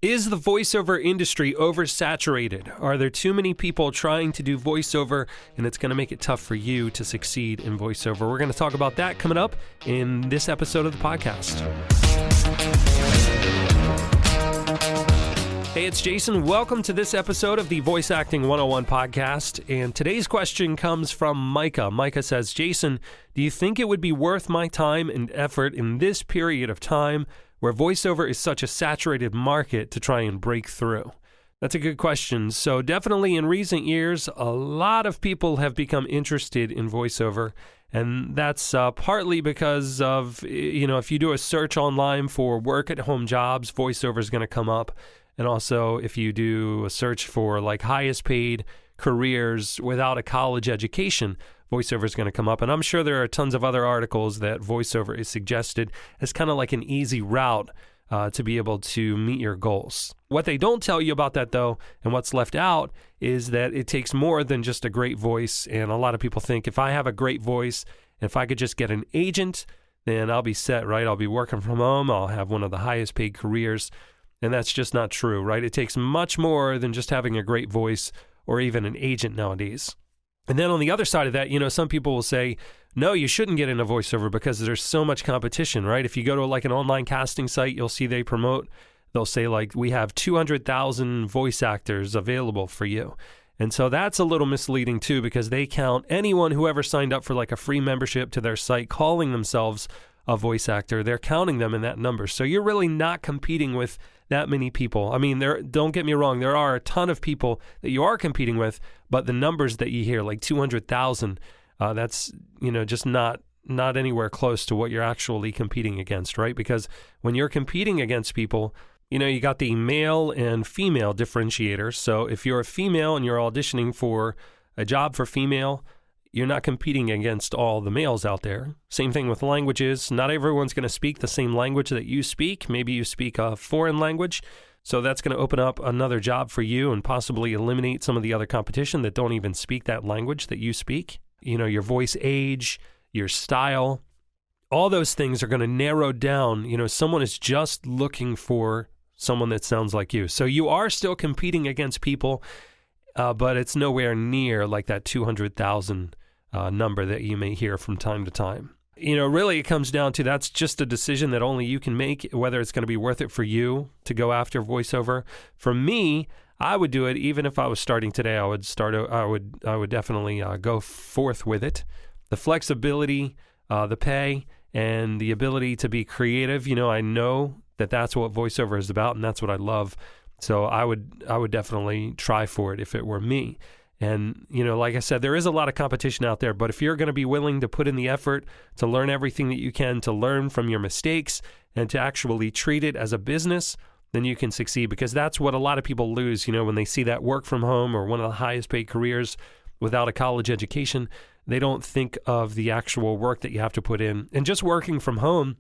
Is the voiceover industry oversaturated? Are there too many people trying to do voiceover, and it's going to make it tough for you to succeed in voiceover? We're going to talk about that coming up in this episode of the podcast. Hey, it's Jason. Welcome to this episode of the Voice Acting 101 podcast. And today's question comes from Micah. Micah says, Jason, do you think it would be worth my time and effort in this period of time where voiceover is such a saturated market to try and break through? That's a good question. So definitely in recent years, a lot of people have become interested in voiceover. And that's partly because of, if you do a search online for work-at-home jobs, voiceover is going to come up. And also if you do a search for like highest paid careers without a college education, voiceover is going to come up. And I'm sure there are tons of other articles that voiceover is suggested as kind of like an easy route to be able to meet your goals. What they don't tell you about that, though, and what's left out, is that it takes more than just a great voice. And a lot of people think if I have a great voice, if I could just get an agent, then I'll be set, right? I'll be working from home. I'll have one of the highest paid careers. And that's just not true, right? It takes much more than just having a great voice or even an agent nowadays. And then on the other side of that, some people will say, no, you shouldn't get into voiceover because there's so much competition, right? If you go to like an online casting site, you'll see they'll say like, we have 200,000 voice actors available for you. And so that's a little misleading too, because they count anyone who ever signed up for like a free membership to their site calling themselves a voice actor. They're counting them in that number. So you're really not competing with that many people. I mean, don't get me wrong, there are a ton of people that you are competing with, but the numbers that you hear, like 200,000, that's, just not anywhere close to what you're actually competing against, right? Because when you're competing against people, you got the male and female differentiator. So if you're a female and you're auditioning for a job for female, you're not competing against all the males out there. Same thing with languages. Not everyone's going to speak the same language that you speak. Maybe you speak a foreign language. So that's going to open up another job for you and possibly eliminate some of the other competition that don't even speak that language that you speak. Your voice age, your style, all those things are going to narrow down. Someone is just looking for someone that sounds like you. So you are still competing against people, but it's nowhere near like that 200,000 number that you may hear from time to time. Really it comes down to that's just a decision that only you can make, whether it's going to be worth it for you to go after voiceover. For me, I would do it even if I was starting today. I would definitely go forth with it. The flexibility, the pay, and the ability to be creative. I know that that's what voiceover is about, and that's what I love. So I would definitely try for it if it were me. And, like I said, there is a lot of competition out there, but if you're going to be willing to put in the effort to learn everything that you can, to learn from your mistakes, and to actually treat it as a business, then you can succeed, because that's what a lot of people lose, when they see that work from home or one of the highest paid careers without a college education. They don't think of the actual work that you have to put in. And just working from home,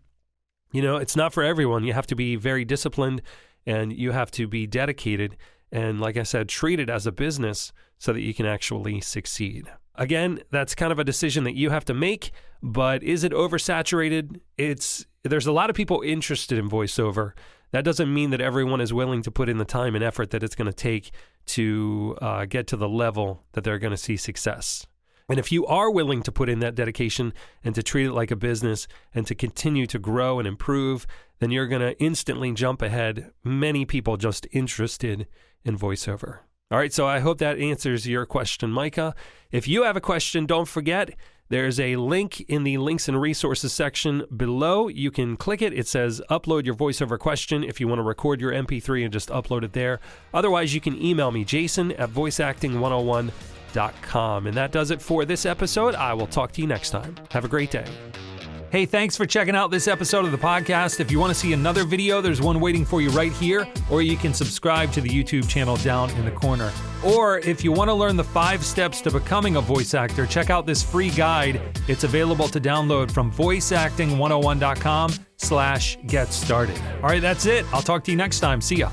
it's not for everyone. You have to be very disciplined, and you have to be dedicated. And like I said, treat it as a business so that you can actually succeed. Again, that's kind of a decision that you have to make, but is it oversaturated? There's a lot of people interested in voiceover. That doesn't mean that everyone is willing to put in the time and effort that it's going to take to get to the level that they're going to see success. And if you are willing to put in that dedication and to treat it like a business and to continue to grow and improve, then you're going to instantly jump ahead many people just interested in voiceover. All right, so I hope that answers your question, Micah. If you have a question, don't forget, there's a link in the links and resources section below. You can click it. It says upload your voiceover question if you want to record your MP3 and just upload it there. Otherwise, you can email me, jason@voiceacting101.com. And that does it for this episode. I will talk to you next time. Have a great day. Hey, thanks for checking out this episode of the podcast. If you want to see another video, there's one waiting for you right here, or you can subscribe to the YouTube channel down in the corner. Or if you want to learn the 5 steps to becoming a voice actor, check out this free guide. It's available to download from voiceacting101.com/get started. All right, that's it. I'll talk to you next time. See ya.